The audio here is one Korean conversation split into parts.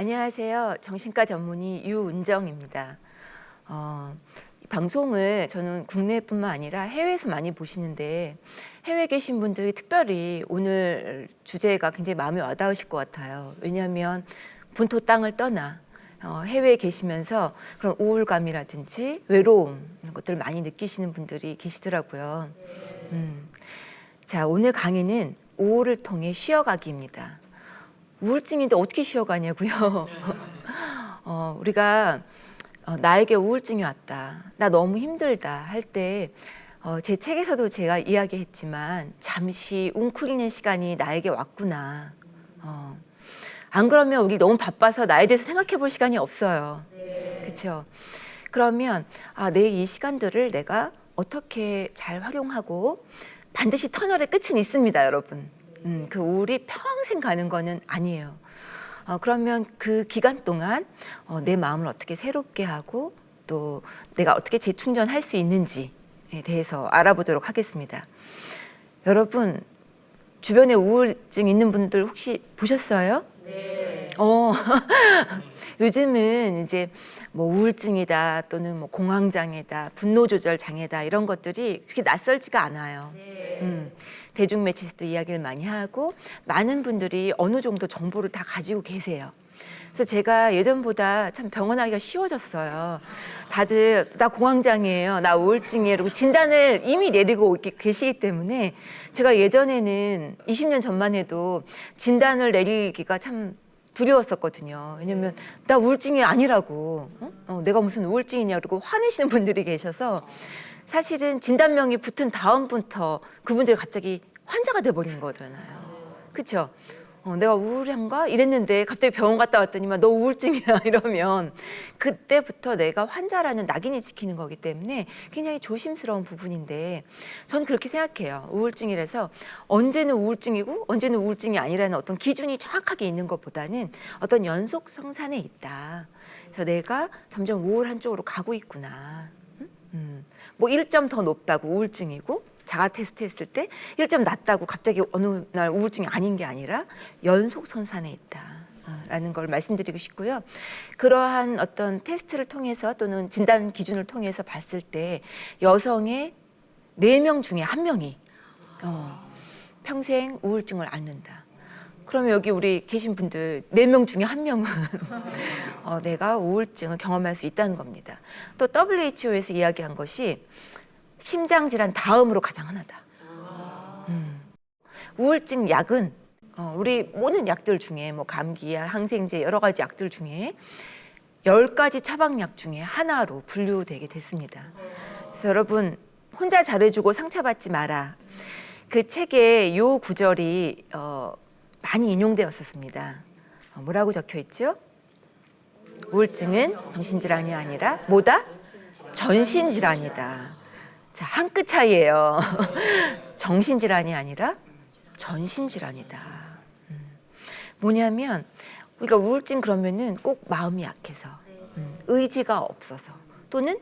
안녕하세요. 정신과 전문의 유은정입니다. 방송을 저는 국내뿐만 아니라 해외에서 많이 보시는데 해외에 계신 분들이 특별히 오늘 주제가 굉장히 마음에 와닿으실 것 같아요. 왜냐하면 본토 땅을 떠나 해외에 계시면서 그런 우울감이라든지 외로움 이런 것들을 많이 느끼시는 분들이 계시더라고요. 자, 오늘 강의는 우울을 통해 쉬어가기입니다. 우울증인데 어떻게 쉬어가냐고요. 우리가 나에게 우울증이 왔다, 나 너무 힘들다 할 때 제 책에서도 제가 이야기했지만 잠시 웅크리는 시간이 나에게 왔구나. 안 그러면 우리 너무 바빠서 나에 대해서 생각해 볼 시간이 없어요. 그렇죠? 그러면 내 이 시간들을 내가 어떻게 잘 활용하고 반드시 터널의 끝은 있습니다, 여러분. 그 우울이 평생 가는 거는 아니에요. 그러면 그 기간 동안 내 마음을 어떻게 새롭게 하고 또 내가 어떻게 재충전할 수 있는지에 대해서 알아보도록 하겠습니다. 여러분, 주변에 우울증 있는 분들 혹시 보셨어요? 네. 요즘은 이제 뭐 우울증이다 또는 뭐 공황장애다, 분노조절 장애다 이런 것들이 그렇게 낯설지가 않아요. 네. 대중매체에서도 이야기를 많이 하고 많은 분들이 어느 정도 정보를 다 가지고 계세요. 그래서 제가 예전보다 참 병원하기가 쉬워졌어요. 다들 나 공황장애예요, 나 우울증이에요, 그리고 진단을 이미 내리고 계시기 때문에 제가 예전에는 20년 전만 해도 진단을 내리기가 참 두려웠었거든요. 왜냐면 나 우울증이 아니라고, 내가 무슨 우울증이냐 그러고 화내시는 분들이 계셔서 사실은 진단명이 붙은 다음부터 그분들이 갑자기 환자가 돼버리는 거잖아요. 그렇죠? 내가 우울한가 이랬는데 갑자기 병원 갔다 왔더니만 너 우울증이야 이러면 그때부터 내가 환자라는 낙인이 찍히는 거기 때문에 굉장히 조심스러운 부분인데 저는 그렇게 생각해요. 우울증이라서 언제는 우울증이고 언제는 우울증이 아니라는 어떤 기준이 정확하게 있는 것보다는 어떤 연속성산에 있다. 그래서 내가 점점 우울한 쪽으로 가고 있구나. 뭐 1점 더 높다고 우울증이고 자가 테스트 했을 때 1점 낮다고 갑자기 어느 날 우울증이 아닌 게 아니라 연속선산에 있다라는 걸 말씀드리고 싶고요. 그러한 어떤 테스트를 통해서 또는 진단 기준을 통해서 봤을 때 여성의 4명 중에 1명이 평생 우울증을 앓는다. 그러면 여기 우리 계신 분들 4명 중에 1명은 내가 우울증을 경험할 수 있다는 겁니다. 또 WHO에서 이야기한 것이 심장질환 다음으로 가장 흔하다. 우울증 약은 우리 모든 약들 중에 뭐 감기야 항생제 여러 가지 약들 중에 10가지 처방약 중에 하나로 분류되게 됐습니다. 그래서 여러분, 혼자 잘해주고 상처받지 마라. 그 책에 요 구절이 많이 인용되었었습니다. 뭐라고 적혀 있죠? 우울증은 정신질환이 아니라 뭐다? 전신질환이다. 자, 한 끗 차이예요. 정신질환이 아니라 전신질환이다. 뭐냐면 우리가 우울증 그러면은 꼭 마음이 약해서 의지가 없어서 또는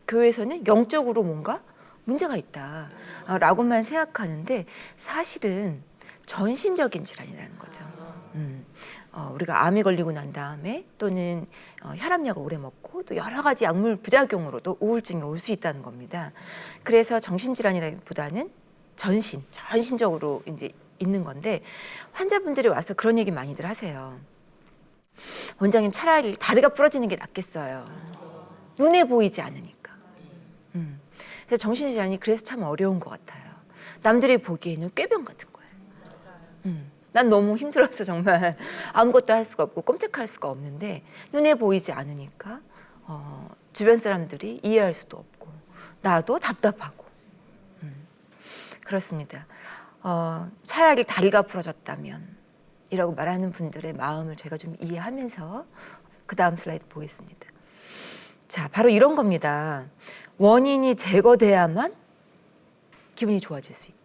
교회에서는 영적으로 뭔가 문제가 있다라고만 생각하는데 사실은 전신적인 질환이라는 거죠. 우리가 암에 걸리고 난 다음에 또는 혈압약을 오래 먹고 또 여러 가지 약물 부작용으로도 우울증이 올 수 있다는 겁니다. 그래서 정신질환이라기보다는 전신적으로 이제 있는 건데 환자분들이 와서 그런 얘기 많이들 하세요. 원장님, 차라리 다리가 부러지는 게 낫겠어요. 눈에 보이지 않으니까. 그래서 정신질환이 그래서 참 어려운 것 같아요. 남들이 보기에는 꾀병 같은 거예요. 난 너무 힘들어서 정말 아무것도 할 수가 없고 꼼짝할 수가 없는데 눈에 보이지 않으니까 주변 사람들이 이해할 수도 없고 나도 답답하고 그렇습니다. 차라리 다리가 부러졌다면 이라고 말하는 분들의 마음을 제가 좀 이해하면서 그 다음 슬라이드 보겠습니다. 자, 바로 이런 겁니다. 원인이 제거돼야만 기분이 좋아질 수 있다.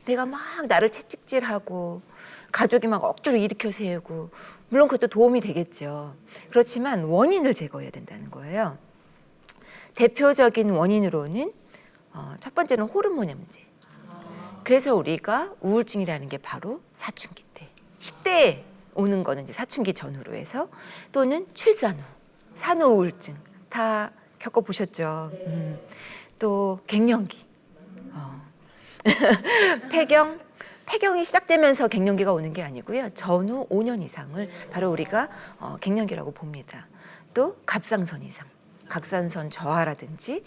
내가 막 나를 채찍질하고 가족이 막 억지로 일으켜 세우고 물론 그것도 도움이 되겠죠. 그렇지만 원인을 제거해야 된다는 거예요. 대표적인 원인으로는 첫 번째는 호르몬의 문제. 그래서 우리가 우울증이라는 게 바로 사춘기 때 10대에 오는 거는 이제 사춘기 전후로 해서 또는 출산 후 산후 우울증 다 겪어보셨죠. 또 갱년기, 폐경이 시작되면서 갱년기가 오는 게 아니고요. 전후 5년 이상을 바로 우리가 갱년기라고 봅니다. 또 갑상선 이상, 갑상선 저하라든지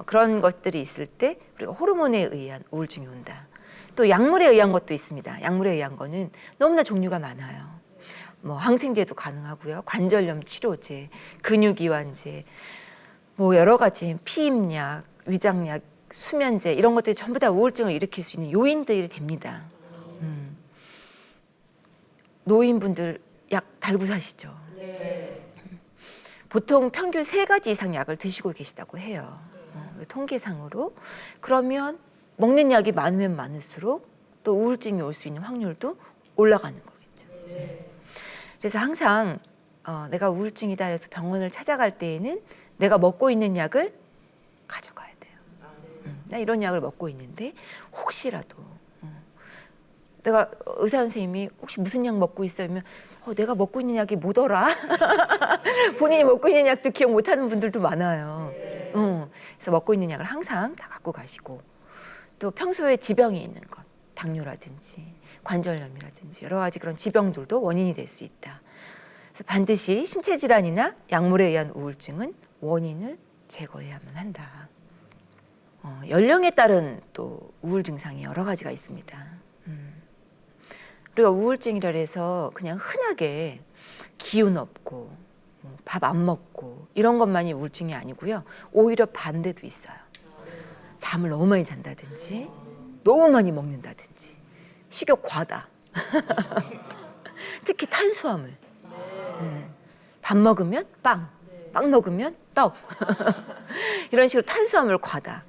그런 것들이 있을 때 우리가 호르몬에 의한 우울증이 온다. 또 약물에 의한 것도 있습니다. 약물에 의한 거는 너무나 종류가 많아요. 뭐 항생제도 가능하고요. 관절염 치료제, 근육이완제, 뭐 여러 가지 피임약, 위장약, 수면제 이런 것들이 전부 다 우울증을 일으킬 수 있는 요인들이 됩니다. 노인분들 약 달고 사시죠. 보통 평균 3가지 이상 약을 드시고 계시다고 해요. 통계상으로. 그러면 먹는 약이 많으면 많을수록 또 우울증이 올 수 있는 확률도 올라가는 거겠죠. 그래서 항상 내가 우울증이다 해서 병원을 찾아갈 때에는 내가 먹고 있는 약을 가져가야 돼요. 나 이런 약을 먹고 있는데 혹시라도 내가 의사 선생님이 혹시 무슨 약 먹고 있어요? 그러면 내가 먹고 있는 약이 뭐더라? 본인이 먹고 있는 약도 기억 못하는 분들도 많아요. 그래서 먹고 있는 약을 항상 다 갖고 가시고 또 평소에 지병이 있는 것, 당뇨라든지 관절염이라든지 여러 가지 그런 지병들도 원인이 될 수 있다. 그래서 반드시 신체 질환이나 약물에 의한 우울증은 원인을 제거해야만 한다. 연령에 따른 또 우울 증상이 여러 가지가 있습니다. 우리가 우울증이라 해서 그냥 흔하게 기운 없고 밥 안 먹고 이런 것만이 우울증이 아니고요. 오히려 반대도 있어요. 잠을 너무 많이 잔다든지 너무 많이 먹는다든지 식욕 과다. 특히 탄수화물. 밥 먹으면 빵 먹으면 떡. 이런 식으로 탄수화물 과다.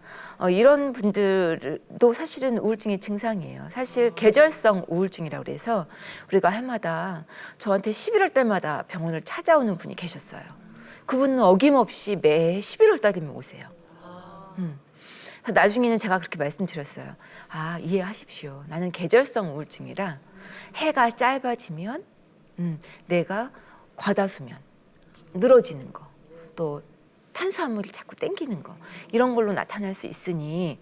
이런 분들도 사실은 우울증의 증상이에요. 사실 계절성 우울증이라고 그래서 우리가 해마다 저한테 11월 달마다 병원을 찾아오는 분이 계셨어요. 그분은 어김없이 매 11월 달이면 오세요. 그래서 나중에는 제가 그렇게 말씀드렸어요. 이해하십시오. 나는 계절성 우울증이라 해가 짧아지면 내가 과다수면, 늘어지는 거, 또 탄수화물이 자꾸 땡기는 거 이런 걸로 나타날 수 있으니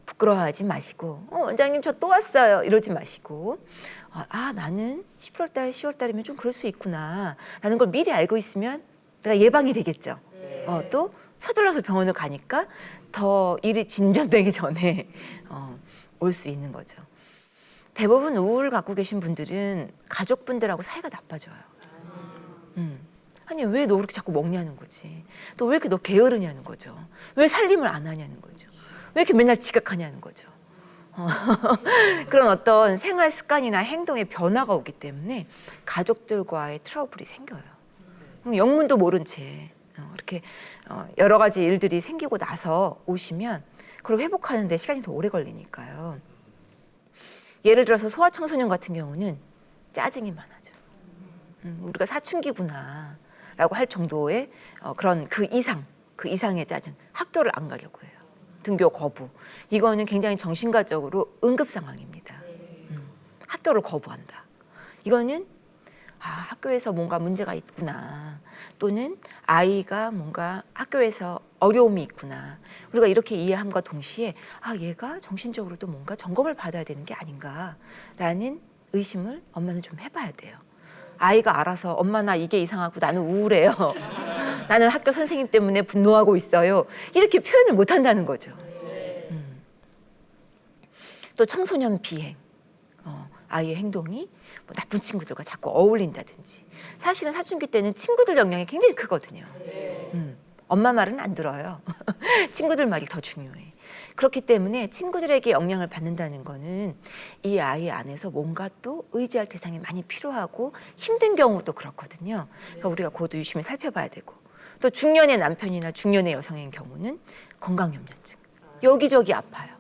부끄러워하지 마시고 원장님 저 또 왔어요 이러지 마시고 나는 11월 달 10월 달이면 좀 그럴 수 있구나 라는 걸 미리 알고 있으면 내가 예방이 되겠죠. 또 서둘러서 병원을 가니까 더 일이 진전되기 전에 올 수 있는 거죠. 대부분 우울 갖고 계신 분들은 가족분들하고 사이가 나빠져요. 아니 왜 너 그렇게 자꾸 먹냐는 거지. 또 왜 이렇게 너 게으르냐는 거죠. 왜 살림을 안 하냐는 거죠. 왜 이렇게 맨날 지각하냐는 거죠. 그런 어떤 생활 습관이나 행동의 변화가 오기 때문에 가족들과의 트러블이 생겨요. 영문도 모른 채 이렇게 여러 가지 일들이 생기고 나서 오시면 그걸 회복하는 데 시간이 더 오래 걸리니까요. 예를 들어서 소아청소년 같은 경우는 짜증이 많아져. 우리가 사춘기구나 라고 할 정도의 그런 그 이상의 짜증. 학교를 안 가려고 해요. 등교 거부. 이거는 굉장히 정신과적으로 응급 상황입니다. 학교를 거부한다. 이거는 학교에서 뭔가 문제가 있구나. 또는 아이가 뭔가 학교에서 어려움이 있구나. 우리가 이렇게 이해함과 동시에 얘가 정신적으로도 뭔가 점검을 받아야 되는 게 아닌가라는 의심을 엄마는 좀 해봐야 돼요. 아이가 알아서 엄마 나 이게 이상하고 나는 우울해요. 나는 학교 선생님 때문에 분노하고 있어요. 이렇게 표현을 못 한다는 거죠. 또 청소년 비행. 아이의 행동이 뭐 나쁜 친구들과 자꾸 어울린다든지. 사실은 사춘기 때는 친구들 영향이 굉장히 크거든요. 엄마 말은 안 들어요. 친구들 말이 더 중요해. 그렇기 때문에 친구들에게 영향을 받는다는 거는 이 아이 안에서 뭔가 또 의지할 대상이 많이 필요하고 힘든 경우도 그렇거든요. 그러니까 우리가 그것도 유심히 살펴봐야 되고 또 중년의 남편이나 중년의 여성의 경우는 건강염려증. 여기저기 아파요.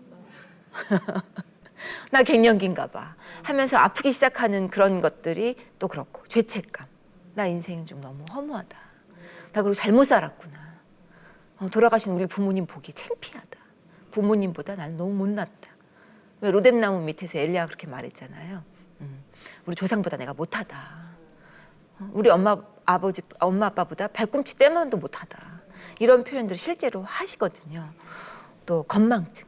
나 갱년기인가 봐 하면서 아프기 시작하는 그런 것들이 또 그렇고 죄책감. 나 인생은 좀 너무 허무하다. 나 그리고 잘못 살았구나. 돌아가신 우리 부모님 보기 창피하다. 부모님보다 나는 너무 못났다. 왜 로뎀나무 밑에서 엘리야가 그렇게 말했잖아요. 우리 조상보다 내가 못하다. 우리 엄마 아빠보다 발꿈치 떼만도 못하다. 이런 표현들을 실제로 하시거든요. 또 건망증.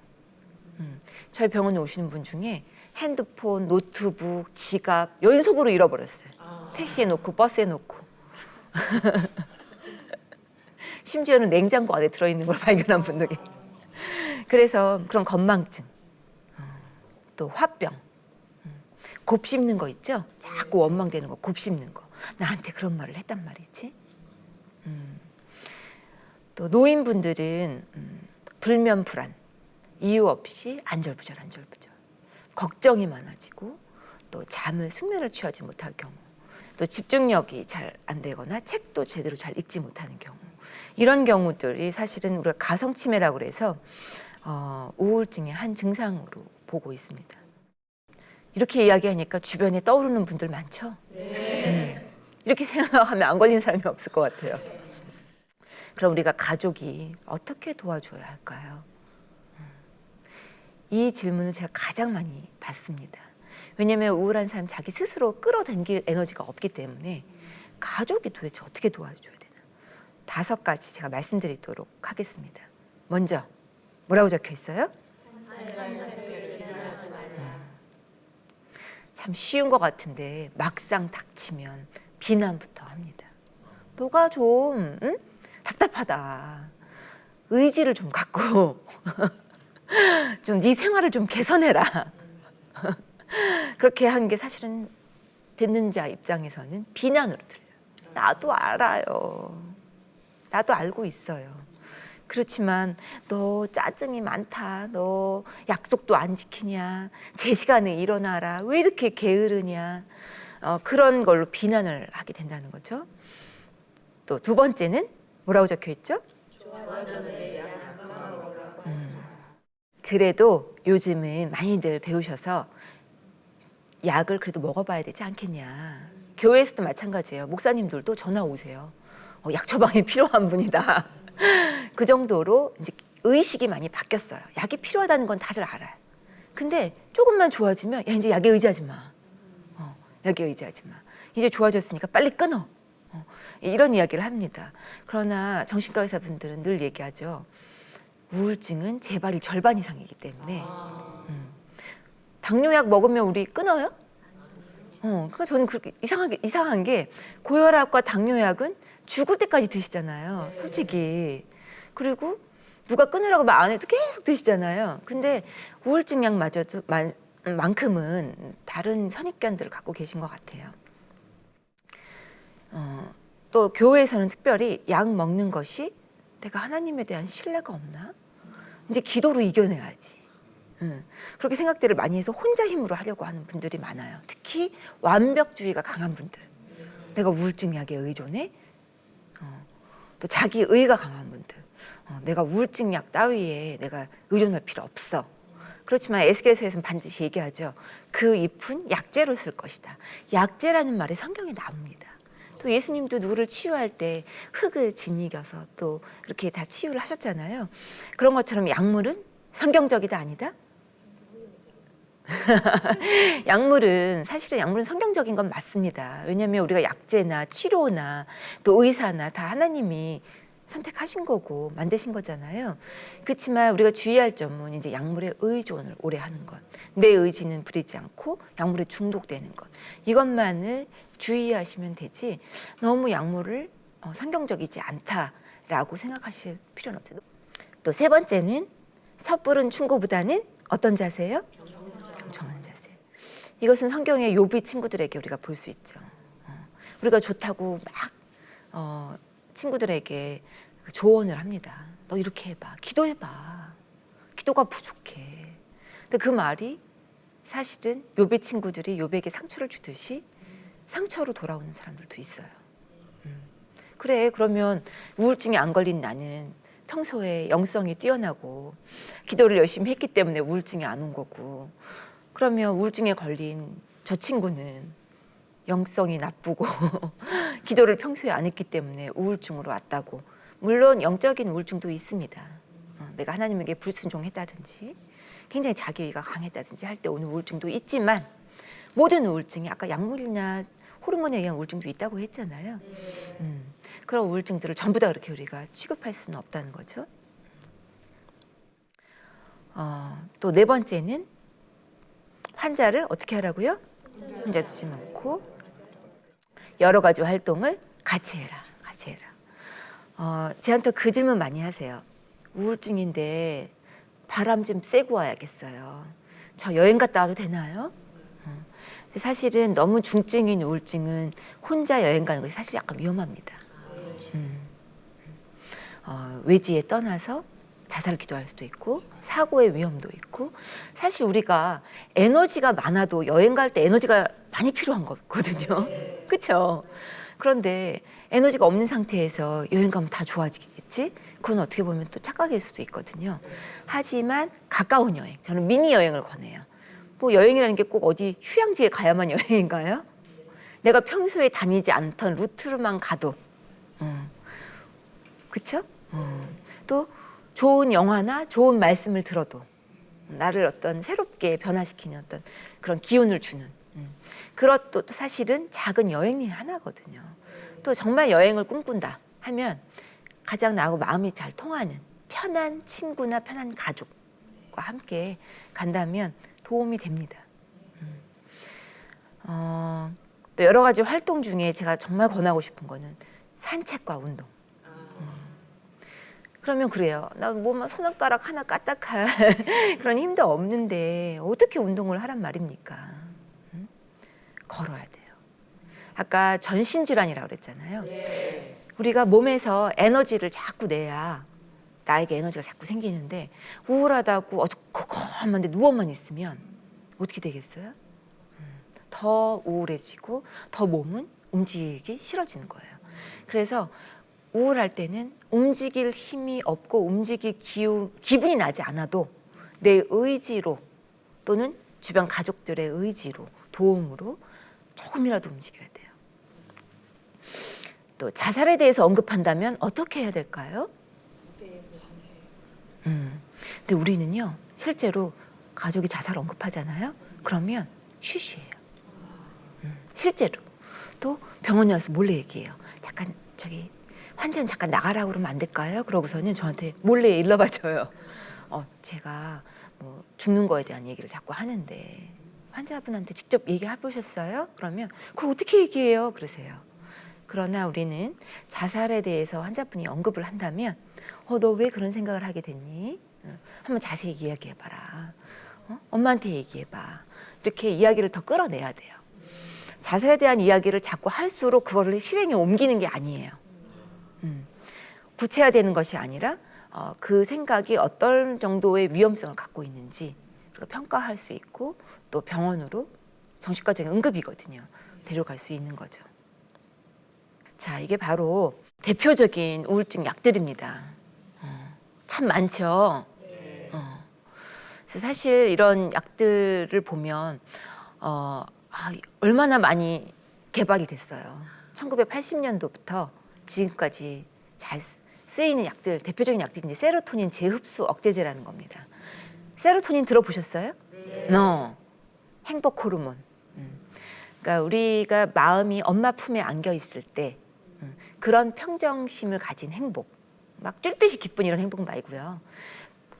저희 병원에 오시는 분 중에 핸드폰, 노트북, 지갑 연속으로 잃어버렸어요. 택시에 놓고 버스에 놓고. 심지어는 냉장고 안에 들어있는 걸 발견한 분도 계세요. 그래서 그런 건망증, 또 화병, 곱씹는 거 있죠? 자꾸 원망되는 거, 곱씹는 거. 나한테 그런 말을 했단 말이지. 또 노인분들은 불면 불안, 이유 없이 안절부절, 걱정이 많아지고 또 숙면을 취하지 못할 경우, 또 집중력이 잘 안 되거나 책도 제대로 잘 읽지 못하는 경우, 이런 경우들이 사실은 우리가 가성치매라고 그래서 우울증의 한 증상으로 보고 있습니다. 이렇게 이야기하니까 주변에 떠오르는 분들 많죠? 네. 이렇게 생각하면 안 걸린 사람이 없을 것 같아요. 그럼 우리가 가족이 어떻게 도와줘야 할까요? 이 질문을 제가 가장 많이 받습니다. 왜냐하면 우울한 사람 자기 스스로 끌어당길 에너지가 없기 때문에 가족이 도대체 어떻게 도와줘야 되나? 5가지 제가 말씀드리도록 하겠습니다. 먼저 뭐라고 적혀 있어요? 참 쉬운 것 같은데 막상 닥치면 비난부터 합니다. 너가 좀 답답하다. 의지를 좀 갖고 좀 네 생활을 좀 개선해라. 그렇게 하는 게 사실은 듣는 자 입장에서는 비난으로 들려요. 나도 알아요. 나도 알고 있어요. 그렇지만 너 짜증이 많다. 너 약속도 안 지키냐. 제 시간에 일어나라. 왜 이렇게 게으르냐. 그런 걸로 비난을 하게 된다는 거죠. 또 2번째는 뭐라고 적혀 있죠? 그래도 요즘은 많이들 배우셔서 약을 그래도 먹어봐야 되지 않겠냐. 교회에서도 마찬가지예요. 목사님들도 전화 오세요. 약 처방이 필요한 분이다. 그 정도로 이제 의식이 많이 바뀌었어요. 약이 필요하다는 건 다들 알아요. 근데 조금만 좋아지면 야 이제 약에 의지하지 마. 약에 의지하지 마. 이제 좋아졌으니까 빨리 끊어. 이런 이야기를 합니다. 그러나 정신과 의사분들은 늘 얘기하죠. 우울증은 재발이 절반 이상이기 때문에 당뇨약 먹으면 우리 끊어요? 그러니까 저는 그렇게 이상한 게 고혈압과 당뇨약은 죽을 때까지 드시잖아요. 솔직히. 그리고 누가 끊으라고 말 안 해도 계속 드시잖아요. 근데 우울증 약마저도 만큼은 다른 선입견들을 갖고 계신 것 같아요. 또 교회에서는 특별히 약 먹는 것이 내가 하나님에 대한 신뢰가 없나? 이제 기도로 이겨내야지. 그렇게 생각들을 많이 해서 혼자 힘으로 하려고 하는 분들이 많아요. 특히 완벽주의가 강한 분들. 내가 우울증 약에 의존해? 또 자기 의가 강한 분들. 내가 우울증 약 따위에 내가 의존할 필요 없어. 그렇지만 에스겔서에서는 반드시 얘기하죠. 그 잎은 약재로 쓸 것이다. 약재라는 말이 성경에 나옵니다. 또 예수님도 누구를 치유할 때 흙을 짓이겨서 또 이렇게 다 치유를 하셨잖아요. 그런 것처럼 약물은 성경적이다 아니다? 사실은 약물은 성경적인 건 맞습니다. 왜냐하면 우리가 약재나 치료나 또 의사나 다 하나님이 선택하신 거고 만드신 거잖아요. 그렇지만 우리가 주의할 점은 이제 약물의 의존을 오래 하는 것. 내 의지는 부리지 않고 약물에 중독되는 것. 이것만을 주의하시면 되지 너무 약물을 성경적이지 않다라고 생각하실 필요는 없어요. 또 3번째는 섣부른 충고보다는 어떤 자세예요? 경청하는 자세. 이것은 성경의 욥이 친구들에게 우리가 볼 수 있죠. 우리가 좋다고 막 친구들에게 조언을 합니다. 너 이렇게 해봐. 기도해봐. 기도가 부족해. 근데 그 말이 사실은 욥의 친구들이 욥에게 상처를 주듯이 상처로 돌아오는 사람들도 있어요. 그래, 그러면 우울증이 안 걸린 나는 평소에 영성이 뛰어나고 기도를 열심히 했기 때문에 우울증이 안 온 거고, 그러면 우울증에 걸린 저 친구는 영성이 나쁘고 기도를 평소에 안 했기 때문에 우울증으로 왔다고. 물론 영적인 우울증도 있습니다. 내가 하나님에게 불순종했다든지 굉장히 자기의가 강했다든지 할 때 오는 우울증도 있지만 모든 우울증이 아까 약물이나 호르몬에 의한 우울증도 있다고 했잖아요. 그런 우울증들을 전부 다 그렇게 우리가 취급할 수는 없다는 거죠. 또 네 번째는 환자를 어떻게 하라고요? 혼자 두지 않고 여러 가지 활동을 같이 해라. 같이 해라. 저한테 그 질문 많이 하세요. 우울증인데 바람 좀 쐬고 와야겠어요. 저 여행 갔다 와도 되나요? 사실은 너무 중증인 우울증은 혼자 여행 가는 것이 사실 약간 위험합니다. 외지에 떠나서 자살을 기도할 수도 있고 사고의 위험도 있고 사실 우리가 에너지가 많아도 여행 갈 때 에너지가 많이 필요한 거거든요. 그렇죠? 그런데 에너지가 없는 상태에서 여행 가면 다 좋아지겠지? 그건 어떻게 보면 또 착각일 수도 있거든요. 하지만 가까운 여행, 저는 미니 여행을 권해요. 뭐 여행이라는 게 꼭 어디 휴양지에 가야만 여행인가요? 내가 평소에 다니지 않던 루트로만 가도 그렇죠? 또 좋은 영화나 좋은 말씀을 들어도 나를 어떤 새롭게 변화시키는 어떤 그런 기운을 주는 그것도 또 사실은 작은 여행이 하나거든요. 또 정말 여행을 꿈꾼다 하면 가장 나하고 마음이 잘 통하는 편한 친구나 편한 가족과 함께 간다면 도움이 됩니다. 또 여러 가지 활동 중에 제가 정말 권하고 싶은 거는 산책과 운동. 그러면 그래요. 나 뭐 손가락 하나 까딱할 그런 힘도 없는데 어떻게 운동을 하란 말입니까? 걸어야 돼요. 아까 전신질환이라고 그랬잖아요. 우리가 몸에서 에너지를 자꾸 내야 나에게 에너지가 자꾸 생기는데 우울하다고 어두컴컴한데 누워만 있으면 어떻게 되겠어요? 더 우울해지고 더 몸은 움직이기 싫어지는 거예요. 그래서 우울할 때는 움직일 힘이 없고 움직일 기분이 나지 않아도 내 의지로 또는 주변 가족들의 의지로 도움으로 조금이라도 움직여야 돼요. 또 자살에 대해서 언급한다면 어떻게 해야 될까요? 근데 우리는요 실제로 가족이 자살 언급하잖아요. 그러면 쉬쉬해요. 실제로 또 병원에 와서 몰래 얘기해요. 잠깐 저기 환자는 잠깐 나가라고 그러면 안 될까요? 그러고서는 저한테 몰래 일러봐줘요. 제가 뭐 죽는 거에 대한 얘기를 자꾸 하는데 환자분한테 직접 얘기해 보셨어요? 그러면 그걸 어떻게 얘기해요? 그러세요. 그러나 우리는 자살에 대해서 환자분이 언급을 한다면 너 왜 그런 생각을 하게 됐니? 한번 자세히 이야기해봐라. 엄마한테 얘기해봐. 이렇게 이야기를 더 끌어내야 돼요. 자살에 대한 이야기를 자꾸 할수록 그거를 실행에 옮기는 게 아니에요. 구체화되는 것이 아니라 그 생각이 어떤 정도의 위험성을 갖고 있는지 평가할 수 있고 또 병원으로 정신과적인 응급이거든요. 데려갈 수 있는 거죠. 자, 이게 바로 대표적인 우울증 약들입니다. 참 많죠. 그래서 사실 이런 약들을 보면 얼마나 많이 개발이 됐어요. 1980년도부터 지금까지 잘 쓰이는 약들, 대표적인 약들이 이제 세로토닌 재흡수 억제제라는 겁니다. 세로토닌 들어보셨어요? 네. 행복 호르몬. 그러니까 우리가 마음이 엄마 품에 안겨 있을 때 그런 평정심을 가진 행복, 막 뛸 듯이 기쁜 이런 행복 말고요.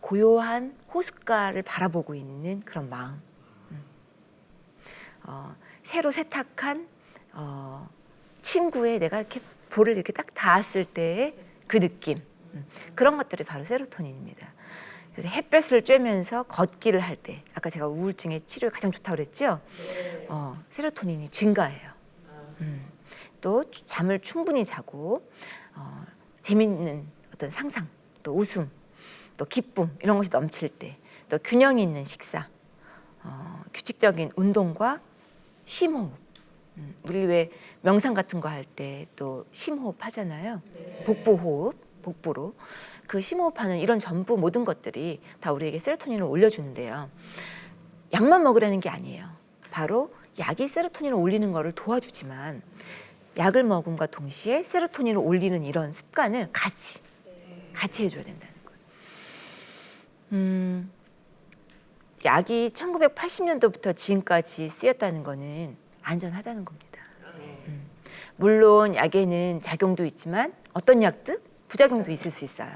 고요한 호숫가를 바라보고 있는 그런 마음. 새로 세탁한 친구의 내가 이렇게 볼을 이렇게 딱 닿았을 때의 그 느낌. 그런 것들이 바로 세로토닌입니다. 그래서 햇볕을 쬐면서 걷기를 할 때, 아까 제가 우울증의 치료에 가장 좋다고 그랬죠? 세로토닌이 증가해요. 또 잠을 충분히 자고 재밌는 어떤 상상, 또 웃음, 또 기쁨 이런 것이 넘칠 때, 또 균형 있는 식사, 규칙적인 운동과 심호흡. 우리 왜 명상 같은 거 할 때 또 심호흡 하잖아요. 복부호흡, 복부로. 그 심호흡하는 이런 전부 모든 것들이 다 우리에게 세로토닌을 올려주는데요. 약만 먹으라는 게 아니에요. 바로 약이 세로토닌을 올리는 거를 도와주지만 약을 먹음과 동시에 세로토닌을 올리는 이런 습관을 같이 해줘야 된다는 거예요. 약이 1980년도부터 지금까지 쓰였다는 거는 안전하다는 겁니다. 물론 약에는 작용도 있지만 어떤 약도 부작용도 있을 수 있어요.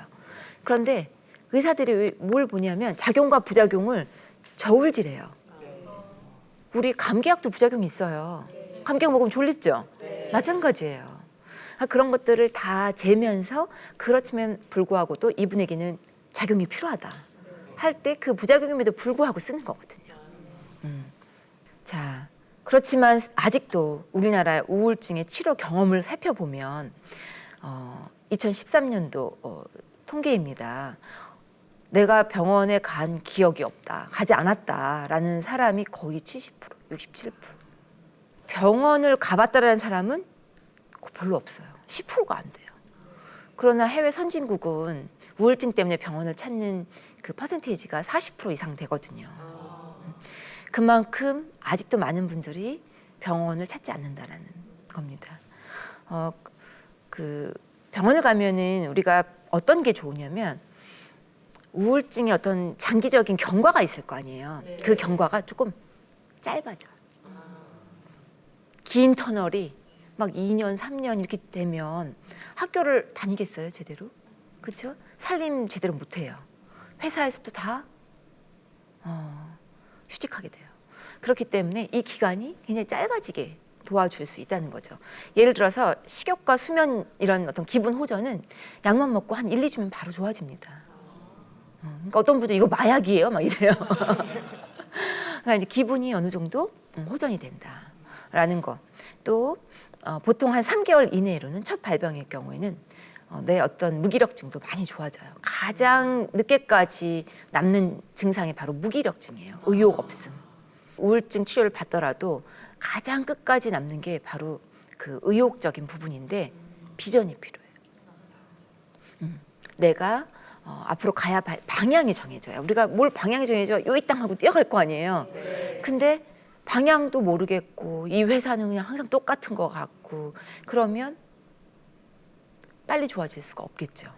그런데 의사들이 뭘 보냐면 작용과 부작용을 저울질해요. 우리 감기약도 부작용이 있어요. 감기약 먹으면 졸립죠? 마찬가지예요. 그런 것들을 다 재면서 그렇지만 불구하고도 이분에게는 작용이 필요하다 할 때 그 부작용임에도 불구하고 쓰는 거거든요. 자, 그렇지만 아직도 우리나라의 우울증의 치료 경험을 살펴보면 2013년도 통계입니다. 내가 병원에 간 기억이 없다, 가지 않았다라는 사람이 거의 70%, 67%. 병원을 가봤다라는 사람은 별로 없어요. 10%가 안 돼요. 그러나 해외 선진국은 우울증 때문에 병원을 찾는 그 퍼센테이지가 40% 이상 되거든요. 그만큼 아직도 많은 분들이 병원을 찾지 않는다라는 겁니다. 그 병원을 가면은 우리가 어떤 게 좋으냐면 우울증의 어떤 장기적인 경과가 있을 거 아니에요. 그 경과가 조금 짧아져. 긴 터널이 막 2년, 3년 이렇게 되면 학교를 다니겠어요, 제대로? 그렇죠? 살림 제대로 못 해요. 회사에서도 다 휴직하게 돼요. 그렇기 때문에 이 기간이 굉장히 짧아지게 도와줄 수 있다는 거죠. 예를 들어서 식욕과 수면 이런 어떤 기분 호전은 약만 먹고 한 1, 2주면 바로 좋아집니다. 그러니까 어떤 분들 이거 마약이에요, 막 이래요. 그러니까 이제 기분이 어느 정도 호전이 된다라는 거. 또 보통 한 3개월 이내로는 첫 발병의 경우에는 내 어떤 무기력증도 많이 좋아져요. 가장 늦게까지 남는 증상이 바로 무기력증이에요. 의욕 없음. 우울증 치료를 받더라도 가장 끝까지 남는 게 바로 그 의욕적인 부분인데 비전이 필요해요. 내가 앞으로 가야 할 방향이 정해져요. 우리가 뭘 방향이 정해져 요 이 땅 하고 뛰어갈 거 아니에요. 근데 방향도 모르겠고 이 회사는 그냥 항상 똑같은 것 같고 그러면 빨리 좋아질 수가 없겠죠.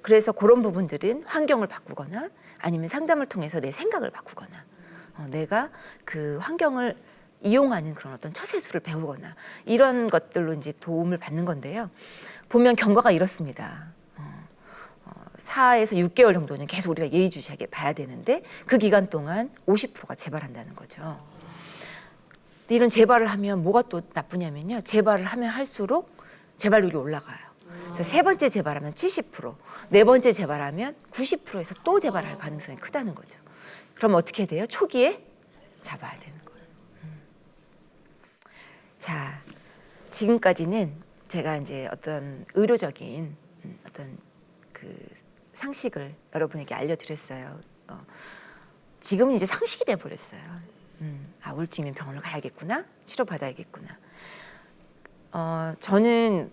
그래서 그런 부분들은 환경을 바꾸거나 아니면 상담을 통해서 내 생각을 바꾸거나 내가 그 환경을 이용하는 그런 어떤 처세술을 배우거나 이런 것들로 이제 도움을 받는 건데요. 보면 경과가 이렇습니다. 4에서 6개월 정도는 계속 우리가 예의주시하게 봐야 되는데 그 기간 동안 50%가 재발한다는 거죠. 근데 이런 재발을 하면 뭐가 또 나쁘냐면요. 재발을 하면 할수록 재발률이 올라가요. 그래서 세 번째 재발하면 70%, 네 번째 재발하면 90%에서 또 재발할 가능성이 크다는 거죠. 그럼 어떻게 돼요? 초기에 잡아야 되는 거예요. 자, 지금까지는 제가 이제 어떤 의료적인 어떤 그 상식을 여러분에게 알려드렸어요. 지금은 이제 상식이 돼버렸어요. 우울증이면 병원을 가야겠구나, 치료받아야겠구나. 저는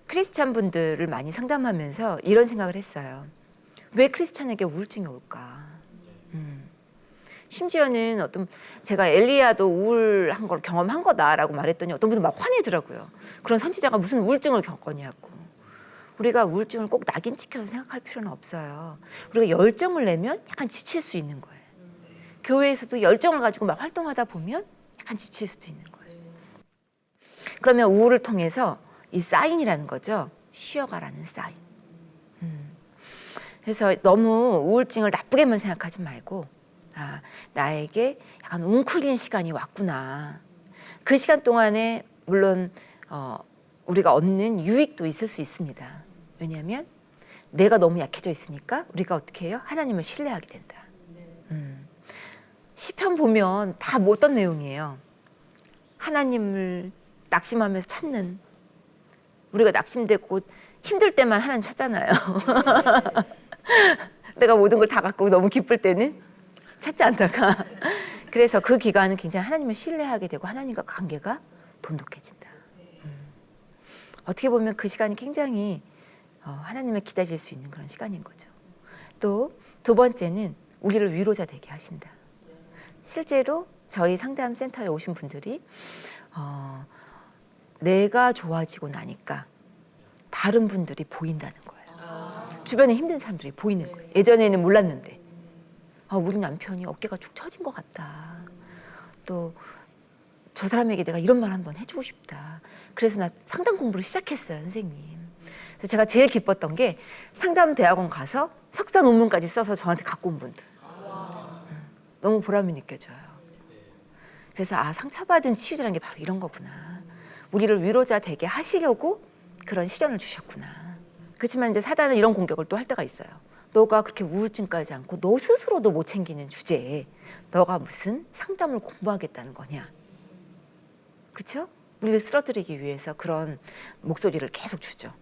크리스찬 분들을 많이 상담하면서 이런 생각을 했어요. 왜 크리스찬에게 우울증이 올까? 심지어는 제가 엘리야도 우울한 걸 경험한 거다라고 말했더니 어떤 분들 막 화내더라고요. 그런 선지자가 무슨 우울증을 겪었냐고. 우리가 우울증을 꼭 낙인 찍혀서 생각할 필요는 없어요. 우리가 열정을 내면 약간 지칠 수 있는 거예요. 교회에서도 열정을 가지고 막 활동하다 보면 약간 지칠 수도 있는 거예요. 그러면 우울을 통해서 이 사인이라는 거죠. 쉬어가라는 사인. 그래서 너무 우울증을 나쁘게만 생각하지 말고 나에게 약간 웅크리는 시간이 왔구나. 그 시간 동안에 물론 우리가 얻는 유익도 있을 수 있습니다. 왜냐하면 내가 너무 약해져 있으니까 우리가 어떻게 해요? 하나님을 신뢰하게 된다. 시편 보면 다 어떤 내용이에요? 하나님을 낙심하면서 찾는, 우리가 낙심되고 힘들 때만 하나님 찾잖아요. 내가 모든 걸 다 갖고 너무 기쁠 때는 찾지 않다가 그래서 그 기간은 굉장히 하나님을 신뢰하게 되고 하나님과 관계가 돈독해진다. 어떻게 보면 그 시간이 굉장히 하나님을 기다릴 수 있는 그런 시간인 거죠. 또 두 번째는 우리를 위로자 되게 하신다. 실제로 저희 상담 센터에 오신 분들이 내가 좋아지고 나니까 다른 분들이 보인다는 거예요. 주변에 힘든 사람들이 보이는 거예요. 예전에는 몰랐는데 우리 남편이 어깨가 축 처진 것 같다. 또 저 사람에게 내가 이런 말 한번 해주고 싶다. 그래서 나 상담 공부를 시작했어요, 선생님. 그래서 제가 제일 기뻤던 게 상담 대학원 가서 석사 논문까지 써서 저한테 갖고 온 분들. 너무 보람이 느껴져요. 그래서 상처받은 치유자라는 게 바로 이런 거구나. 우리를 위로자 되게 하시려고 그런 시련을 주셨구나. 그렇지만 이제 사단은 이런 공격을 또 할 때가 있어요. 너가 그렇게 우울증까지 않고 너 스스로도 못 챙기는 주제에 너가 무슨 상담을 공부하겠다는 거냐. 그렇죠? 우리를 쓰러뜨리기 위해서 그런 목소리를 계속 주죠.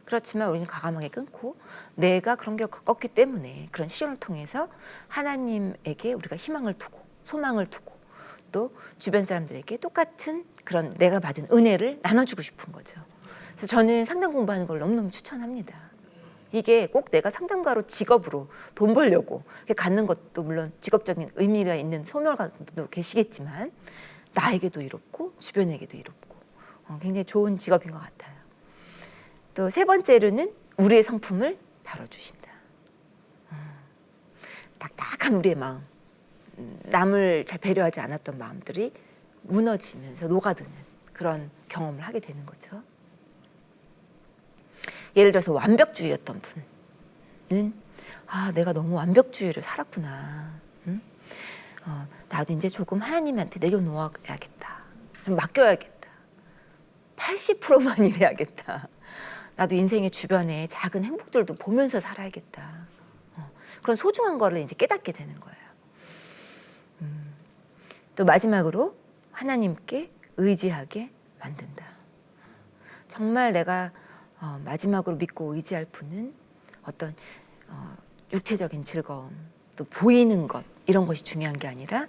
그렇지만 우리는 과감하게 끊고 내가 그런 게 겪었기 때문에 그런 시련을 통해서 하나님에게 우리가 희망을 두고 소망을 두고 또 주변 사람들에게 똑같은 그런 내가 받은 은혜를 나눠주고 싶은 거죠. 그래서 저는 상담 공부하는 걸 너무너무 추천합니다. 이게 꼭 내가 상담가로 직업으로 돈 벌려고 갖는 것도 물론 직업적인 의미가 있는 소멸가도 계시겠지만 나에게도 이롭고 주변에게도 이롭고 굉장히 좋은 직업인 것 같아요. 또 세 번째로는 우리의 성품을 다뤄주신다. 딱딱한 우리의 마음, 남을 잘 배려하지 않았던 마음들이 무너지면서 녹아드는 그런 경험을 하게 되는 거죠. 예를 들어서 완벽주의였던 분은 내가 너무 완벽주의로 살았구나. 나도 이제 조금 하나님한테 내려놓아야겠다. 좀 맡겨야겠다. 80%만 일해야겠다. 나도 인생의 주변에 작은 행복들도 보면서 살아야겠다. 그런 소중한 거를 이제 깨닫게 되는 거예요. 또 마지막으로 하나님께 의지하게 만든다. 정말 내가 마지막으로 믿고 의지할 분은 어떤 육체적인 즐거움, 또 보이는 것 이런 것이 중요한 게 아니라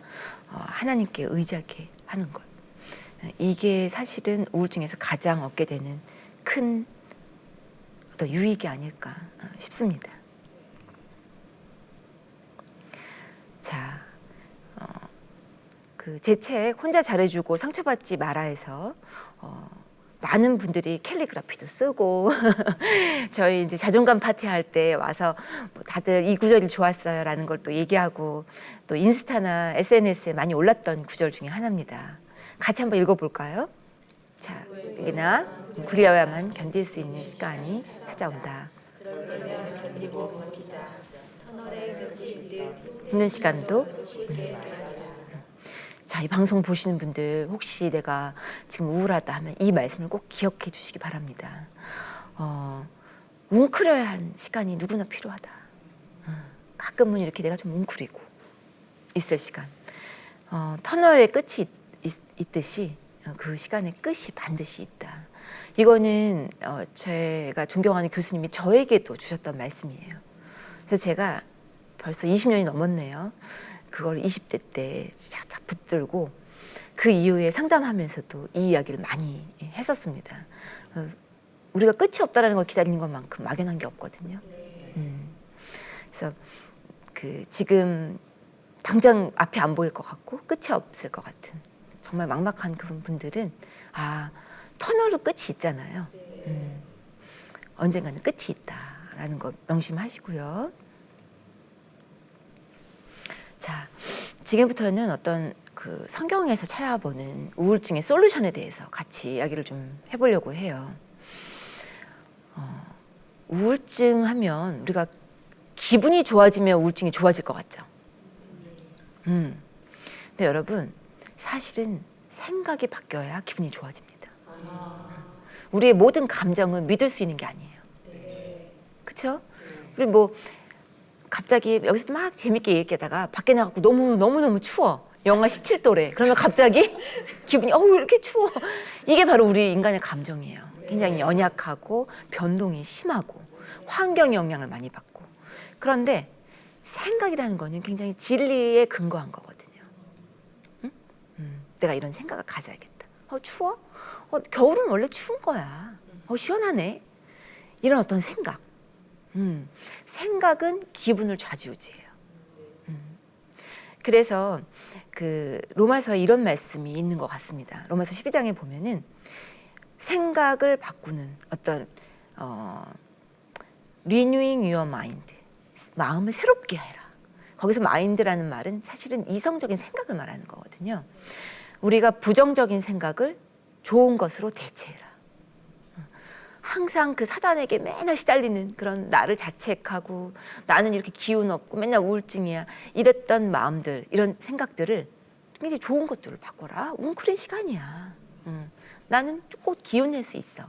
하나님께 의지하게 하는 것. 이게 사실은 우울증에서 가장 얻게 되는 큰 어떤 유익이 아닐까 싶습니다. 자, 제 책 혼자 잘해주고 상처받지 마라에서 많은 분들이 캘리그라피도 쓰고 저희 이제 자존감 파티 할 때 와서 뭐 다들 이 구절이 좋았어요라는 걸 또 얘기하고 또 인스타나 SNS에 많이 올랐던 구절 중에 하나입니다. 같이 한번 읽어볼까요? 자, 여기나 그리워야만 견딜 수 있는 시간이 찾아온다. 있는 시간도 자, 이 방송 보시는 분들 혹시 내가 지금 우울하다 하면 이 말씀을 꼭 기억해 주시기 바랍니다. 웅크려야 하는 시간이 누구나 필요하다. 가끔은 이렇게 내가 좀 웅크리고 있을 시간. 터널의 끝이 있듯이 그 시간의 끝이 반드시 있다. 이거는 제가 존경하는 교수님이 저에게도 주셨던 말씀이에요. 그래서 제가 벌써 20년이 넘었네요. 그걸 20대 때 쫙 붙들고 그 이후에 상담하면서도 이 이야기를 많이 했었습니다. 우리가 끝이 없다라는 걸 기다리는 것만큼 막연한 게 없거든요. 그래서 지금 당장 앞이 안 보일 것 같고 끝이 없을 것 같은 정말 막막한 그런 분들은 터널로 끝이 있잖아요. 언젠가는 끝이 있다라는 거 명심하시고요. 자, 지금부터는 어떤 성경에서 찾아보는 우울증의 솔루션에 대해서 같이 이야기를 좀 해보려고 해요. 우울증 하면 우리가 기분이 좋아지면 우울증이 좋아질 것 같죠. 근데 여러분 사실은 생각이 바뀌어야 기분이 좋아집니다. 우리의 모든 감정은 믿을 수 있는 게 아니에요. 그렇죠? 우리 뭐 갑자기 여기서 막 재밌게 얘기하다가 밖에 나가고 너무 추워. 영하 17도래. 그러면 갑자기 기분이 왜 이렇게 추워. 이게 바로 우리 인간의 감정이에요. 굉장히 연약하고 변동이 심하고 환경 영향을 많이 받고. 그런데 생각이라는 거는 굉장히 진리에 근거한 거거든요. 응? 내가 이런 생각을 가져야겠다. 추워? 겨울은 원래 추운 거야. 시원하네. 이런 어떤 생각. 생각은 기분을 좌지우지해요. 그래서 로마서에 이런 말씀이 있는 것 같습니다. 로마서 12장에 보면은 생각을 바꾸는 어떤 renewing your mind, 마음을 새롭게 해라. 거기서 마인드라는 말은 사실은 이성적인 생각을 말하는 거거든요. 우리가 부정적인 생각을 좋은 것으로 대체해라. 항상 그 사단에게 맨날 시달리는 그런 나를 자책하고 나는 이렇게 기운 없고 맨날 우울증이야 이랬던 마음들, 이런 생각들을 굉장히 좋은 것들을 바꿔라. 웅크린 시간이야. 나는 꼭 기운 낼 수 있어.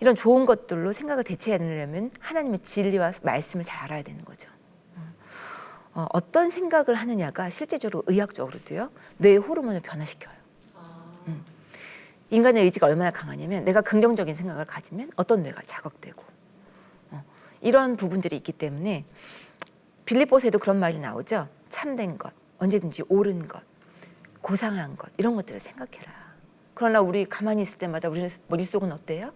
이런 좋은 것들로 생각을 대체하려면 하나님의 진리와 말씀을 잘 알아야 되는 거죠. 어떤 생각을 하느냐가 실제적으로 의학적으로도요, 뇌의 호르몬을 변화시켜요. 인간의 의지가 얼마나 강하냐면 내가 긍정적인 생각을 가지면 어떤 뇌가 자극되고 이런 부분들이 있기 때문에 빌립보서에도 그런 말이 나오죠. 참된 것, 언제든지 옳은 것, 고상한 것, 이런 것들을 생각해라. 그러나 우리 가만히 있을 때마다 우리 머릿속은 어때요?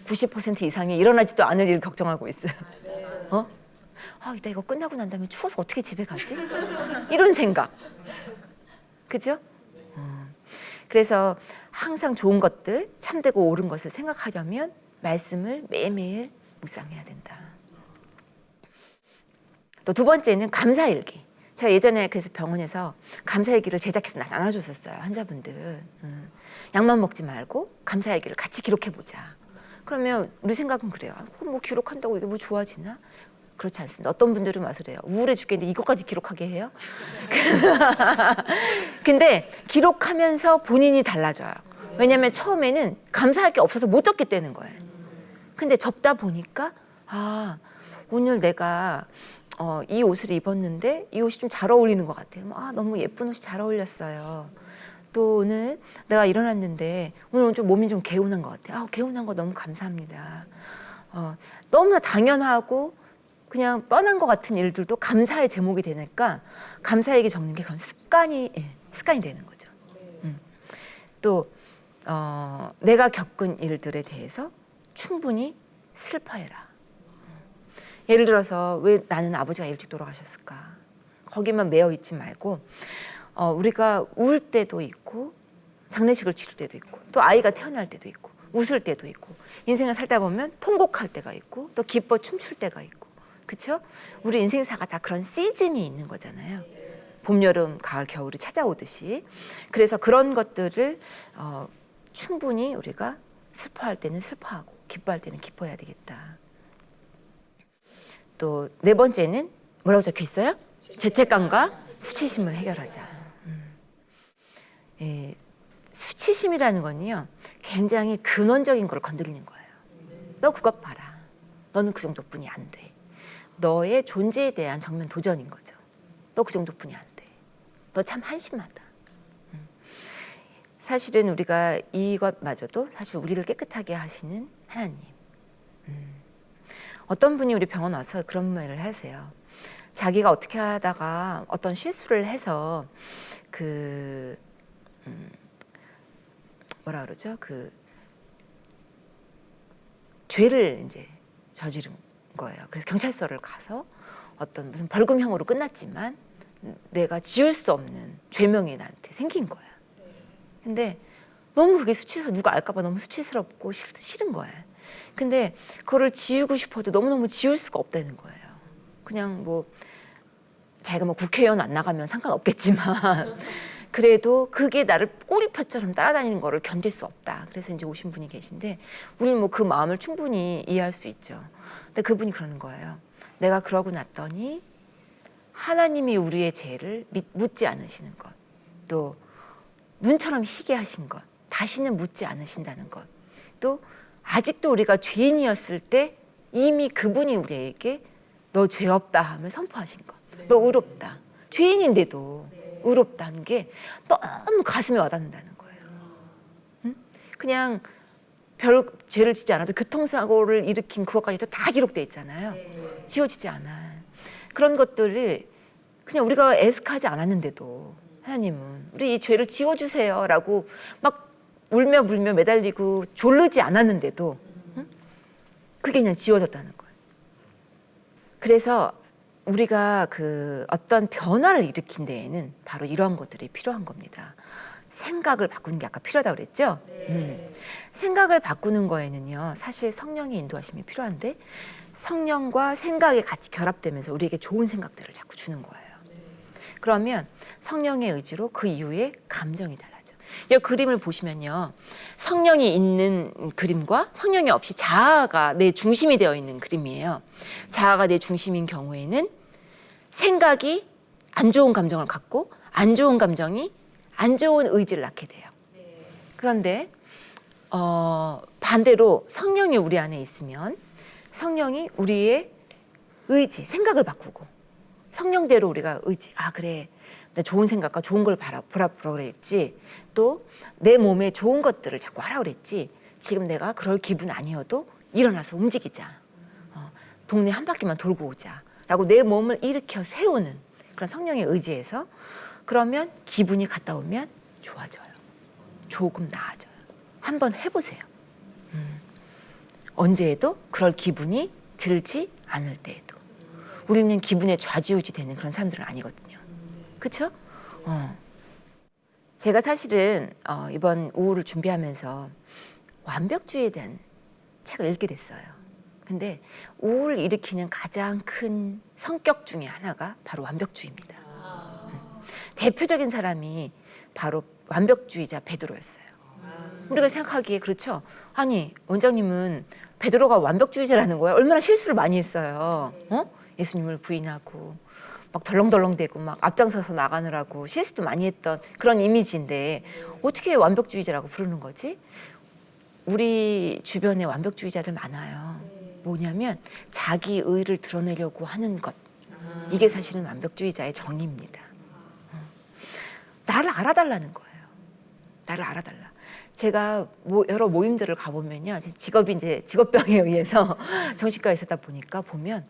90% 이상이 일어나지도 않을 일을 걱정하고 있어요. 이따 이거 끝나고 난 다음에 추워서 어떻게 집에 가지? 이런 생각. 그죠? 그래서 항상 좋은 것들, 참되고 옳은 것을 생각하려면 말씀을 매일매일 묵상해야 된다. 또 두 번째는 감사일기. 제가 예전에 그래서 병원에서 감사일기를 제작해서 나눠줬었어요. 환자분들. 약만 먹지 말고 감사일기를 같이 기록해보자. 그러면 우리 생각은 그래요. 뭐 기록한다고 이게 뭐 좋아지나? 그렇지 않습니다. 어떤 분들은 와서 그래요. 우울해 죽겠는데 이것까지 기록하게 해요? 근데 기록하면서 본인이 달라져요. 왜냐하면 처음에는 감사할 게 없어서 못 적게 되는 거예요. 근데 적다 보니까 오늘 내가 이 옷을 입었는데 이 옷이 좀 잘 어울리는 것 같아요. 너무 예쁜 옷이 잘 어울렸어요. 또 오늘 내가 일어났는데 오늘 좀 몸이 좀 개운한 것 같아요. 개운한 거 너무 감사합니다. 너무나 당연하고 그냥 뻔한 것 같은 일들도 감사의 제목이 되니까 감사에게 적는 게 그런 습관이 되는 거죠. 또 내가 겪은 일들에 대해서 충분히 슬퍼해라. 예를 들어서 왜 나는 아버지가 일찍 돌아가셨을까? 거기만 매여 있지 말고 우리가 울 때도 있고 장례식을 치를 때도 있고 또 아이가 태어날 때도 있고 웃을 때도 있고 인생을 살다 보면 통곡할 때가 있고 또 기뻐 춤출 때가 있고 그렇죠? 우리 인생사가 다 그런 시즌이 있는 거잖아요. 봄, 여름, 가을, 겨울이 찾아오듯이. 그래서 그런 것들을 충분히 우리가 슬퍼할 때는 슬퍼하고 기뻐할 때는 기뻐해야 되겠다. 또 네 번째는 뭐라고 적혀 있어요? 죄책감과 수치심을 해결하자. 수치심이라는 건요, 굉장히 근원적인 걸 건드리는 거예요. 너 그것 봐라. 너는 그 정도뿐이 안 돼. 너의 존재에 대한 정면 도전인 거죠. 너 그 정도뿐이 안 돼. 너 참 한심하다. 사실은 우리가 이것마저도 사실 우리를 깨끗하게 하시는 하나님. 어떤 분이 우리 병원 와서 그런 말을 하세요. 자기가 어떻게 하다가 어떤 실수를 해서 뭐라 그러죠? 죄를 이제 저지른 거예요. 그래서 경찰서를 가서 어떤 무슨 벌금형으로 끝났지만 내가 지울 수 없는 죄명이 나한테 생긴 거야. 근데 너무 그게 수치스러워. 누가 알까 봐 너무 수치스럽고 싫은 거야. 근데 그거를 지우고 싶어도 너무너무 지울 수가 없다는 거예요. 그냥 뭐 자기가 뭐 국회의원 안 나가면 상관없겠지만 그래도 그게 나를 꼬리표처럼 따라다니는 거를 견딜 수 없다. 그래서 이제 오신 분이 계신데 우리는 뭐 그 마음을 충분히 이해할 수 있죠. 근데 그분이 그러는 거예요. 내가 그러고 났더니 하나님이 우리의 죄를 묻지 않으시는 것, 또 눈처럼 희게 하신 것, 다시는 묻지 않으신다는 것, 또 아직도 우리가 죄인이었을 때 이미 그분이 우리에게 너 죄 없다 하며 선포하신 것, 너 의롭다. 죄인인데도 의롭다는 게 너무 가슴에 와닿는다는 거예요. 응? 그냥 별 죄를 짓지 않아도 교통사고를 일으킨 그것까지도 다 기록돼 있잖아요. 지워지지 않아요. 그런 것들을 그냥 우리가 애석하지 않았는데도 하나님은 우리 이 죄를 지워주세요 라고 막 울며 불며 매달리고 졸르지 않았는데도 그게 그냥 지워졌다는 거예요. 그래서 우리가 어떤 변화를 일으킨 데에는 바로 이러한 것들이 필요한 겁니다. 생각을 바꾸는 게 아까 필요하다고 그랬죠? 생각을 바꾸는 거에는요, 사실 성령의 인도하심이 필요한데 성령과 생각이 같이 결합되면서 우리에게 좋은 생각들을 자꾸 주는 거예요. 그러면 성령의 의지로 그 이후에 감정이 달라져. 이 그림을 보시면요, 성령이 있는 그림과 성령이 없이 자아가 내 중심이 되어 있는 그림이에요. 자아가 내 중심인 경우에는 생각이 안 좋은 감정을 갖고 안 좋은 감정이 안 좋은 의지를 낳게 돼요. 그런데 반대로 성령이 우리 안에 있으면 성령이 우리의 의지, 생각을 바꾸고 성령대로 우리가 의지, 아 그래, 나 좋은 생각과 좋은 걸 보라 그랬지, 또 내 몸에 좋은 것들을 자꾸 하라 그랬지, 지금 내가 그럴 기분 아니어도 일어나서 움직이자, 동네 한 바퀴만 돌고 오자 라고 내 몸을 일으켜 세우는 그런 성령의 의지에서, 그러면 기분이 갔다 오면 좋아져요. 조금 나아져요. 한번 해보세요. 언제 해도 그럴 기분이 들지 않을 때에도. 우리는 기분에 좌지우지 되는 그런 사람들은 아니거든요. 그렇죠? 제가 사실은 이번 우울을 준비하면서 완벽주의에 대한 책을 읽게 됐어요. 근데 우울을 일으키는 가장 큰 성격 중에 하나가 바로 완벽주의입니다. 대표적인 사람이 바로 완벽주의자 베드로였어요. 우리가 생각하기에 그렇죠. 아니, 원장님은 베드로가 완벽주의자라는 거야? 얼마나 실수를 많이 했어요. 예수님을 부인하고 막 덜렁덜렁대고 막 앞장서서 나가느라고 실수도 많이 했던 그런 이미지인데 어떻게 완벽주의자라고 부르는 거지? 우리 주변에 완벽주의자들 많아요. 뭐냐면 자기 의를 드러내려고 하는 것. 이게 사실은 완벽주의자의 정의입니다. 나를 알아달라는 거예요. 나를 알아달라. 제가 여러 모임들을 가보면요, 직업이 이제 직업병에 의해서 정신과에 있었다 보면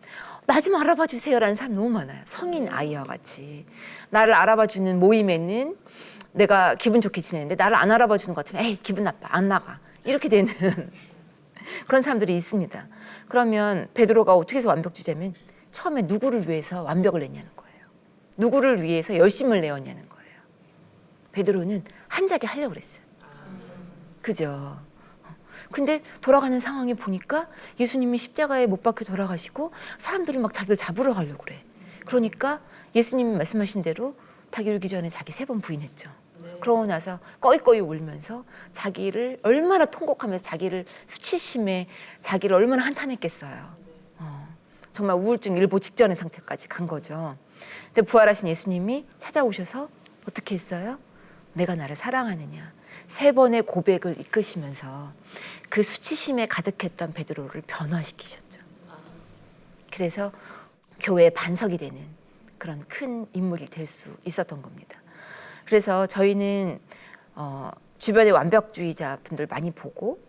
나 좀 알아봐 주세요라는 사람 너무 많아요. 성인 아이와 같이 나를 알아봐 주는 모임에는 내가 기분 좋게 지내는데 나를 안 알아봐 주는 것 같으면 에이 기분 나빠 안 나가 이렇게 되는 그런 사람들이 있습니다. 그러면 베드로가 어떻게 해서 완벽주의자면 처음에 누구를 위해서 완벽을 냈냐는 거예요. 누구를 위해서 열심을 내었냐는 거예요. 베드로는 한 자리 하려고 그랬어요. 그죠? 근데 돌아가는 상황이 보니까 예수님이 십자가에 못 박혀 돌아가시고 사람들이 막 자기를 잡으러 가려고 그래. 그러니까 예수님이 말씀하신 대로 닭이 울기 전에 자기 3번 부인했죠. 그러고 나서 꺼이꺼이 울면서 자기를 얼마나 통곡하면서 자기를 수치심에 자기를 얼마나 한탄했겠어요. 정말 우울증 일보 직전의 상태까지 간 거죠. 근데 부활하신 예수님이 찾아오셔서 어떻게 했어요? 내가 나를 사랑하느냐. 3번의 고백을 이끄시면서 그 수치심에 가득했던 베드로를 변화시키셨죠. 그래서 교회의 반석이 되는 그런 큰 인물이 될 수 있었던 겁니다. 그래서 저희는 주변의 완벽주의자 분들 많이 보고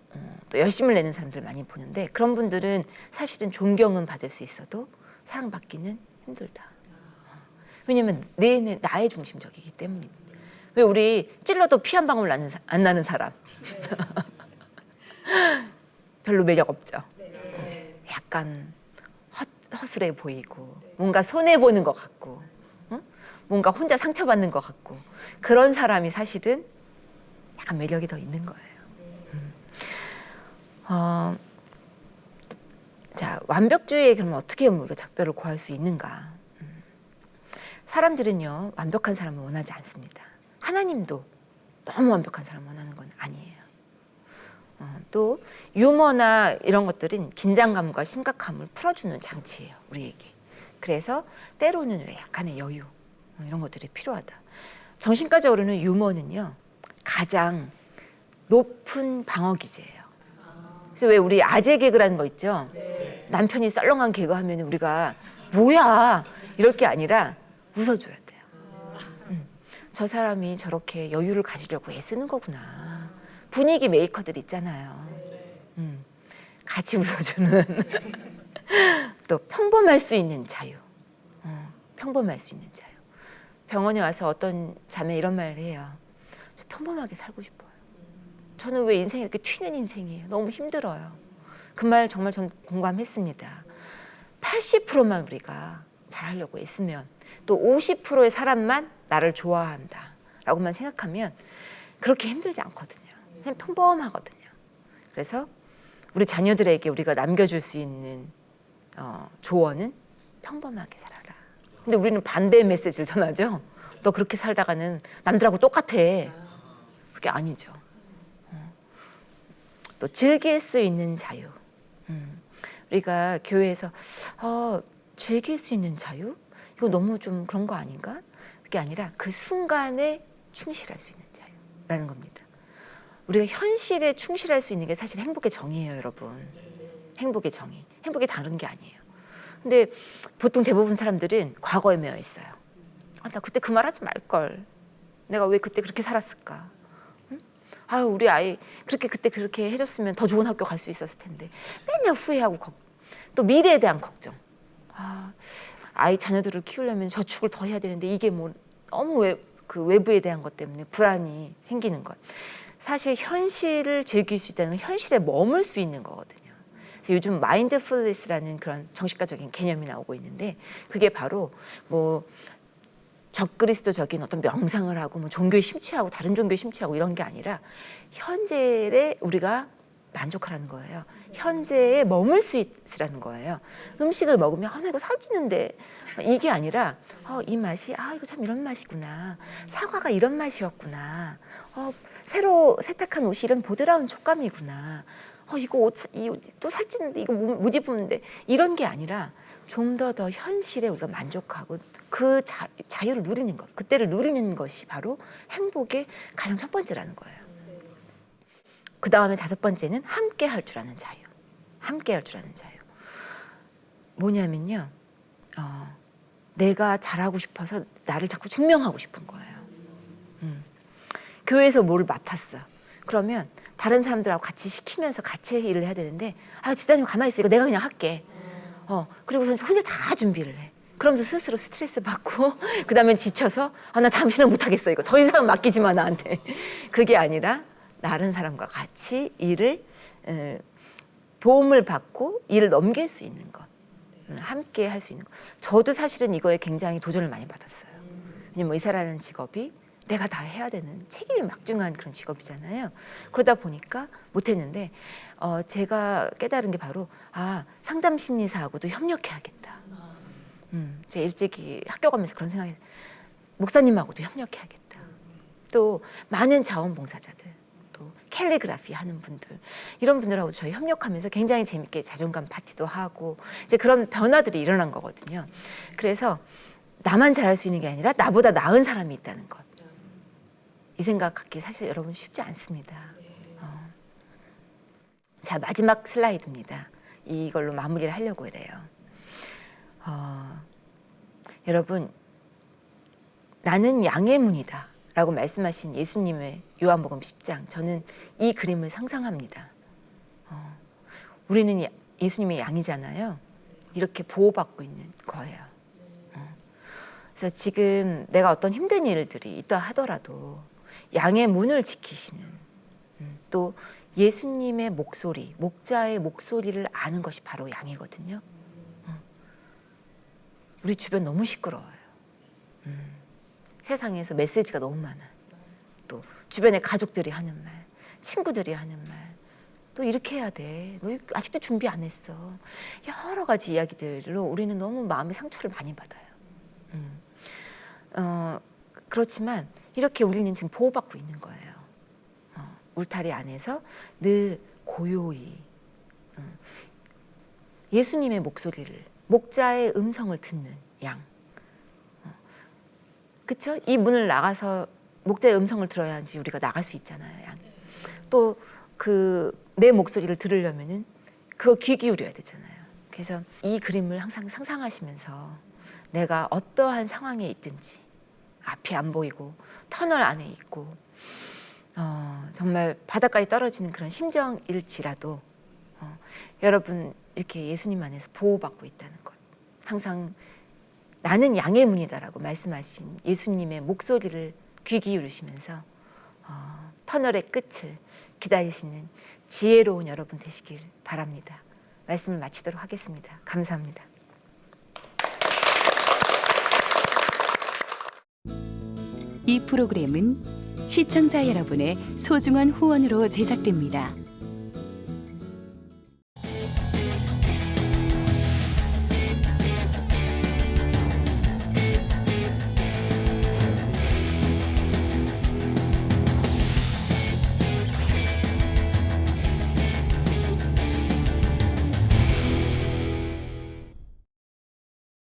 또 열심을 내는 사람들 많이 보는데 그런 분들은 사실은 존경은 받을 수 있어도 사랑받기는 힘들다. 왜냐하면 나의 중심적이기 때문입니다. 왜 우리 찔러도 피 한 방울 안 나는 사람 별로 매력 없죠. 약간 허술해 보이고 뭔가 손해 보는 것 같고 뭔가 혼자 상처받는 것 같고 그런 사람이 사실은 약간 매력이 더 있는 거예요. 자, 완벽주의에 그러면 어떻게 우리가 작별을 고할 수 있는가? 사람들은요 완벽한 사람을 원하지 않습니다. 하나님도 너무 완벽한 사람 원하는 건 아니에요. 또 유머나 이런 것들은 긴장감과 심각함을 풀어주는 장치예요, 우리에게. 그래서 때로는 약간의 여유 이런 것들이 필요하다. 정신과적으로는 유머는요 가장 높은 방어 기제예요. 그래서 왜 우리 아재 개그라는 거 있죠? 남편이 썰렁한 개그 하면 우리가 뭐야 이럴 게 아니라 웃어줘야 돼요. 저 사람이 저렇게 여유를 가지려고 애쓰는 거구나. 분위기 메이커들 있잖아요. 같이 웃어주는 또 평범할 수 있는 자유. 평범할 수 있는 자유. 병원에 와서 어떤 자매 이런 말을 해요. 저 평범하게 살고 싶어요. 저는 왜 인생이 이렇게 튀는 인생이에요. 너무 힘들어요. 그 말 정말 전 공감했습니다. 80%만 우리가 잘하려고 애쓰면 또 50%의 사람만 나를 좋아한다 라고만 생각하면 그렇게 힘들지 않거든요. 그냥 평범하거든요. 그래서 우리 자녀들에게 우리가 남겨줄 수 있는 조언은 평범하게 살아라. 근데 우리는 반대의 메시지를 전하죠. 너 그렇게 살다가는 남들하고 똑같아. 그게 아니죠. 또 즐길 수 있는 자유. 우리가 교회에서 즐길 수 있는 자유? 이거 너무 좀 그런 거 아닌가? 그게 아니라 그 순간에 충실할 수 있는 자유라는 겁니다. 우리가 현실에 충실할 수 있는 게 사실 행복의 정의예요, 여러분. 행복의 정의. 행복이 다른 게 아니에요. 근데 보통 대부분 사람들은 과거에 매여 있어요. 나 그때 그 말 하지 말걸. 내가 왜 그때 그렇게 살았을까? 응? 아유, 우리 아이 그때 그렇게 해줬으면 더 좋은 학교 갈 수 있었을 텐데. 맨날 후회하고 또 미래에 대한 걱정. 아이 자녀들을 키우려면 저축을 더 해야 되는데 이게 뭐 너무 그 외부에 대한 것 때문에 불안이 생기는 것. 사실 현실을 즐길 수 있다는 건 현실에 머물 수 있는 거거든요. 그래서 요즘 마인드풀니스라는 그런 정신과적인 개념이 나오고 있는데 그게 바로 뭐 적그리스도적인 어떤 명상을 하고 뭐 종교에 심취하고 다른 종교에 심취하고 이런 게 아니라 현재에 우리가 만족하라는 거예요. 현재에 머물 수 있으라는 거예요. 음식을 먹으면 나 이거 살찌는데 이게 아니라 이 맛이 이거 참 이런 맛이구나. 사과가 이런 맛이었구나. 새로 세탁한 옷이 이런 보드라운 촉감이구나. 이거 옷 또 살찌는데 이거 못 입었는데 이런 게 아니라 좀 더 현실에 우리가 만족하고 그 자유를 누리는 것, 그때를 누리는 것이 바로 행복의 가장 첫 번째라는 거예요. 그 다음에 다섯 번째는 함께 할 줄 아는 자유. 함께 할 줄 아는 자유. 뭐냐면요. 내가 잘하고 싶어서 나를 자꾸 증명하고 싶은 거예요. 교회에서 뭘 맡았어. 그러면 다른 사람들하고 같이 시키면서 같이 일을 해야 되는데 집사님 가만히 있어. 이거 내가 그냥 할게. 그리고선 혼자 다 준비를 해. 그러면서 스스로 스트레스 받고 그 다음에 지쳐서 나 당신은 못하겠어. 이거 더 이상 맡기지 마 나한테. 그게 아니라 다른 사람과 같이 일을 도움을 받고 일을 넘길 수 있는 것. 함께 할 수 있는 것. 저도 사실은 이거에 굉장히 도전을 많이 받았어요. 왜냐면 의사라는 직업이 내가 다 해야 되는 책임이 막중한 그런 직업이잖아요. 그러다 보니까 못했는데 제가 깨달은 게 바로 상담 심리사하고도 협력해야겠다. 제가 일찍이 학교 가면서 그런 생각이 목사님하고도 협력해야겠다. 또 많은 자원봉사자들, 또 캘리그라피 하는 분들 이런 분들하고 저희 협력하면서 굉장히 재밌게 자존감 파티도 하고 이제 그런 변화들이 일어난 거거든요. 그래서 나만 잘할 수 있는 게 아니라 나보다 나은 사람이 있다는 것. 이 생각 갖기 사실 여러분 쉽지 않습니다. 자, 마지막 슬라이드입니다. 이걸로 마무리를 하려고 해요. 여러분, 나는 양의 문이다 라고 말씀하신 예수님의 요한복음 10장, 저는 이 그림을 상상합니다. 우리는 예수님의 양이잖아요. 이렇게 보호받고 있는 거예요. 그래서 지금 내가 어떤 힘든 일들이 있다 하더라도 양의 문을 지키시는, 또 예수님의 목소리, 목자의 목소리를 아는 것이 바로 양이거든요. 우리 주변 너무 시끄러워요. 세상에서 메시지가 너무 많아. 또 주변의 가족들이 하는 말, 친구들이 하는 말, 너 이렇게 해야 돼. 너 아직도 준비 안 했어. 여러 가지 이야기들로 우리는 너무 마음의 상처를 많이 받아요. 그렇지만 이렇게 우리는 지금 보호받고 있는 거예요. 울타리 안에서 늘 고요히 예수님의 목소리를, 목자의 음성을 듣는 양. 그렇죠? 이 문을 나가서 목자의 음성을 들어야지 우리가 나갈 수 있잖아요. 양. 또 내 목소리를 들으려면은 그거 귀 기울여야 되잖아요. 그래서 이 그림을 항상 상상하시면서 내가 어떠한 상황에 있든지 앞이 안 보이고 터널 안에 있고 정말 바닥까지 떨어지는 그런 심정일지라도 여러분 이렇게 예수님 안에서 보호받고 있다는 것, 항상 나는 양의 문이다라고 말씀하신 예수님의 목소리를 귀 기울이시면서 터널의 끝을 기다리시는 지혜로운 여러분 되시길 바랍니다. 말씀을 마치도록 하겠습니다. 감사합니다. 이 프로그램은 시청자 여러분의 소중한 후원으로 제작됩니다.